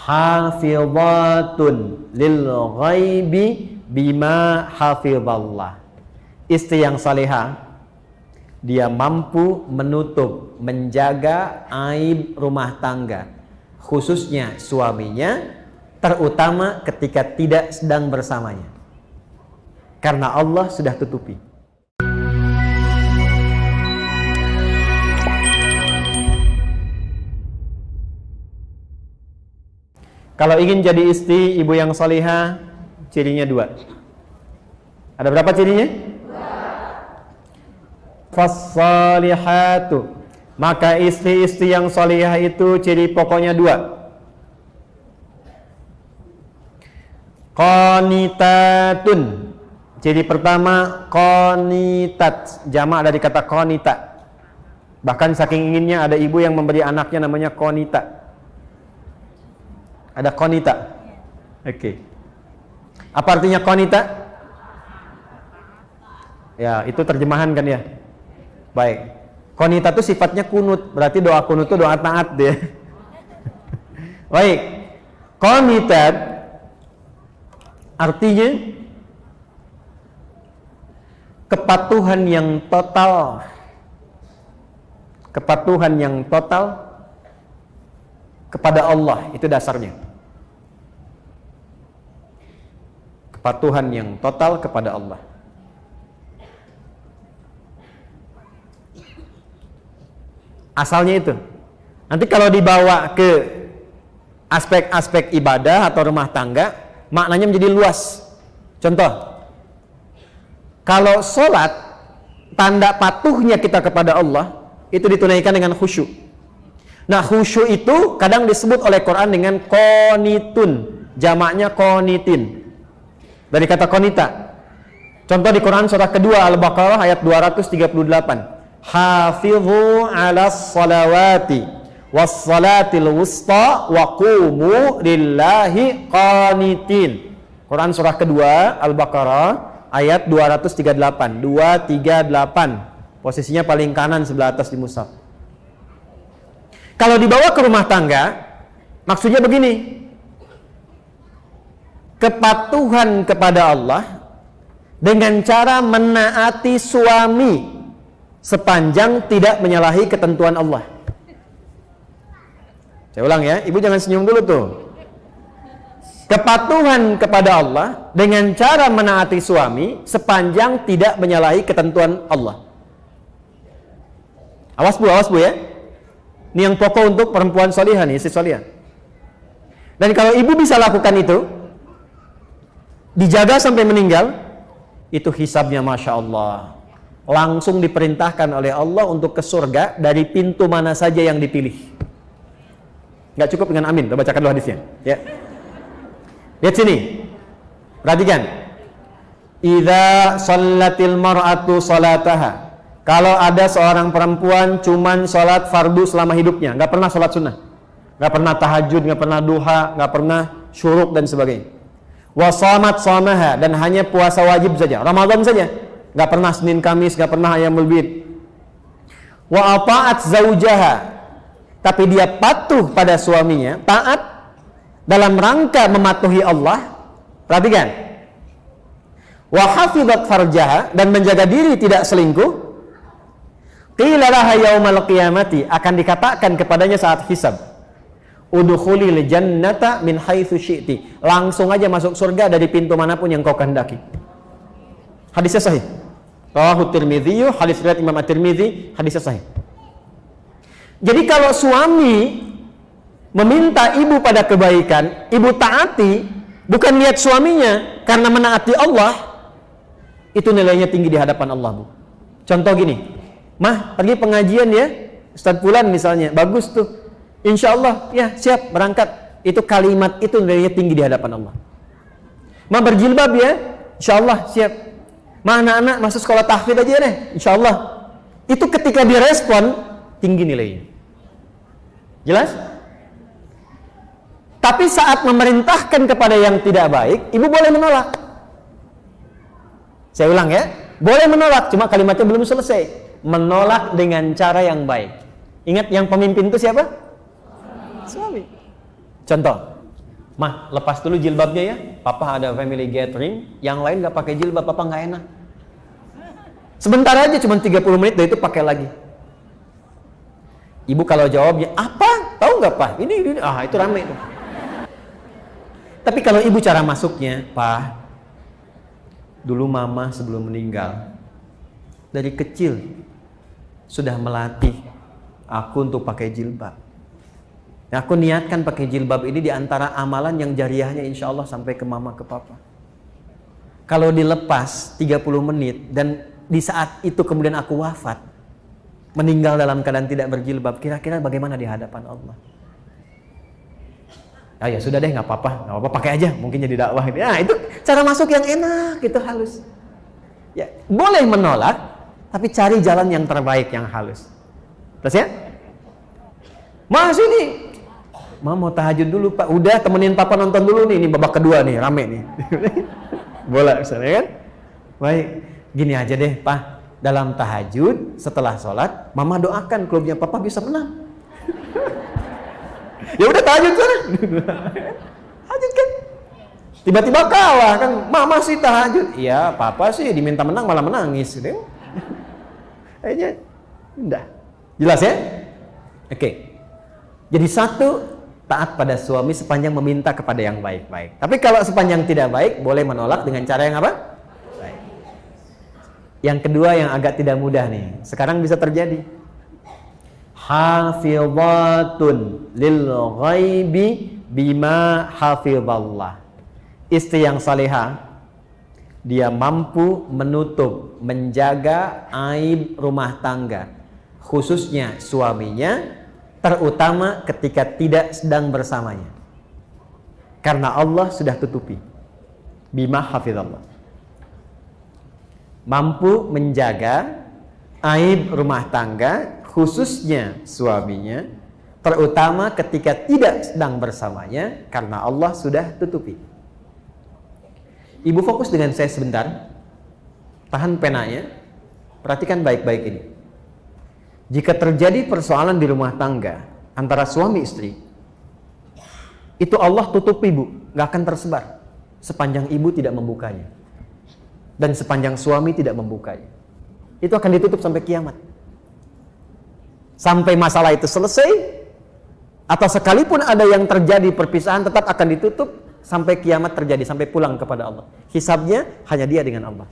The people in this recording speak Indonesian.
hafizatun lil ghaibi bima hafizallah. Istri yang salihah, dia mampu menutup, menjaga aib rumah tangga, khususnya suaminya, terutama ketika tidak sedang bersamanya, karena Allah sudah tutupi. Kalau ingin jadi istri ibu yang salihah, cirinya 2. Ada berapa cirinya? 2. Fassalihatu, maka istri-istri yang salihah itu ciri pokoknya 2. Qanitatun, ciri pertama qanitat, jamak dari kata qanita. Bahkan saking inginnya ada ibu yang memberi anaknya namanya qanita. Ada qanita. Oke. Apa artinya qanita? Ya, itu terjemahan kan ya. Baik. Qanita itu sifatnya kunut, berarti doa kunut itu doa taat dia. Baik. Qanitat artinya kepatuhan yang total. Kepatuhan yang total kepada Allah, itu dasarnya. Kepatuhan yang total kepada Allah. Asalnya itu. Nanti kalau dibawa ke aspek-aspek ibadah atau rumah tangga, maknanya menjadi luas. Contoh, kalau sholat, tanda patuhnya kita kepada Allah itu ditunaikan dengan khusyuk. Nah, khusyuk itu kadang disebut oleh Quran dengan qanitun, jamaknya qanitin, dari kata qanita. Contoh di Quran surah kedua Al-Baqarah ayat 238. Hafizu 'alas salawati was salatil wusta wa qumu lillahi qanitin. Quran surah kedua Al-Baqarah ayat 238. 238. Posisinya paling kanan sebelah atas di mushaf. Kalau dibawa ke rumah tangga, maksudnya begini. Kepatuhan kepada Allah dengan cara menaati suami sepanjang tidak menyalahi ketentuan Allah. Saya ulang ya, ibu jangan senyum dulu tuh. Kepatuhan kepada Allah dengan cara menaati suami sepanjang tidak menyalahi ketentuan Allah. Awas bu ya. Ini yang pokok untuk perempuan salihah nih, istri salihah. Dan kalau ibu bisa lakukan itu, dijaga sampai meninggal, itu hisabnya Masya Allah. Langsung diperintahkan oleh Allah untuk ke surga dari pintu mana saja yang dipilih. Nggak cukup dengan amin, kita bacakan dulu hadisnya. Ya. Lihat sini. Perhatikan. Idza shallatil mar'atu salataha. Kalau ada seorang perempuan cuman sholat fardu selama hidupnya, nggak pernah sholat sunnah, nggak pernah tahajud, nggak pernah duha, nggak pernah syuruk dan sebagainya. Wasamat shamaha, dan hanya puasa wajib saja, Ramadan saja, nggak pernah Senin Kamis, nggak pernah Ayyamul Bid. Wa ata'at zaujaha, tapi dia patuh pada suaminya, taat dalam rangka mematuhi Allah. Perhatikan. Wa hafizat farjaha, dan menjaga diri tidak selingkuh. Qila laha yaumal qiyamati, akan dikatakan kepadanya saat hisab, udkhulil jannata min haitsu syi'ti, langsung aja masuk surga dari pintu manapun yang kau kehendaki. Hadisnya sahih. Rawahu Tirmidzi, hadis riwayat Imam At-Tirmidzi, hadisnya sahih. Jadi kalau suami meminta ibu pada kebaikan, ibu taati, bukan lihat suaminya karena menaati Allah, itu nilainya tinggi di hadapan Allah, Bu. Contoh gini, Mah, pergi pengajian ya, Ustadz Fulan misalnya, bagus tuh, insya Allah, ya siap berangkat. Itu kalimat itu nilainya tinggi di hadapan Allah. Mah berjilbab ya, insya Allah siap. Mah anak-anak masuk sekolah tahfidz aja deh, insya Allah. Itu ketika direspon, tinggi nilainya. Jelas? Tapi saat memerintahkan kepada yang tidak baik, ibu boleh menolak. Saya ulang ya, boleh menolak, cuma kalimatnya belum selesai. Menolak dengan cara yang baik. Ingat yang pemimpin itu siapa? Suami. Contoh, Mah, lepas dulu jilbabnya ya. Papa ada family gathering, yang lain nggak pakai jilbab, papa nggak enak. Sebentar aja, cuma 30 menit, dari itu pakai lagi. Ibu kalau jawabnya, apa? Tahu nggak Pak? Ini, itu rame itu. Tapi kalau ibu cara masuknya, Pak, dulu mama sebelum meninggal, dari kecil sudah melatih aku untuk pakai jilbab. Aku niatkan pakai jilbab ini di antara amalan yang jariahnya insya Allah sampai ke mama, ke papa. Kalau dilepas 30 menit dan di saat itu kemudian aku wafat, meninggal dalam keadaan tidak berjilbab, kira-kira bagaimana di hadapan Allah? Ya sudah deh, nggak apa-apa, pakai aja, mungkin jadi dakwah. Nah, itu cara masuk yang enak, itu halus. Ya, boleh menolak, tapi cari jalan yang terbaik, yang halus. Terus ya? Mas ini mau tahajud dulu Pak. Udah, temenin papa nonton dulu nih. Ini babak kedua nih, rame nih. Bola misalnya kan? Baik, gini aja deh Pak. Dalam tahajud, setelah sholat, mama doakan klubnya papa bisa menang. Ya udah tahajud sana. Tahajud kan? Tiba-tiba kalah kan? Mama sih tahajud. Iya, papa sih diminta menang malah menangis. Gitu. Aja, udah. Jelas ya? Oke. Jadi satu, taat pada suami sepanjang meminta kepada yang baik-baik. Tapi kalau sepanjang tidak baik, boleh menolak dengan cara yang apa? Baik. Yang kedua yang agak tidak mudah nih. Sekarang bisa terjadi. Hafizatun lil ghaibi bima hafizallah. Istri yang salihah, dia mampu menutup, menjaga aib rumah tangga, khususnya suaminya, terutama ketika tidak sedang bersamanya. Karena Allah sudah tutupi. Bima hafizallah. Mampu menjaga aib rumah tangga, khususnya suaminya, terutama ketika tidak sedang bersamanya, karena Allah sudah tutupi. Ibu fokus dengan saya sebentar. Tahan penanya. Perhatikan baik-baik ini. Jika terjadi persoalan di rumah tangga antara suami istri, itu Allah tutup ibu, gak akan tersebar sepanjang ibu tidak membukanya dan sepanjang suami tidak membukanya. Itu akan ditutup sampai kiamat, sampai masalah itu selesai, atau sekalipun ada yang terjadi perpisahan tetap akan ditutup sampai kiamat terjadi, sampai pulang kepada Allah. Hisabnya hanya dia dengan Allah.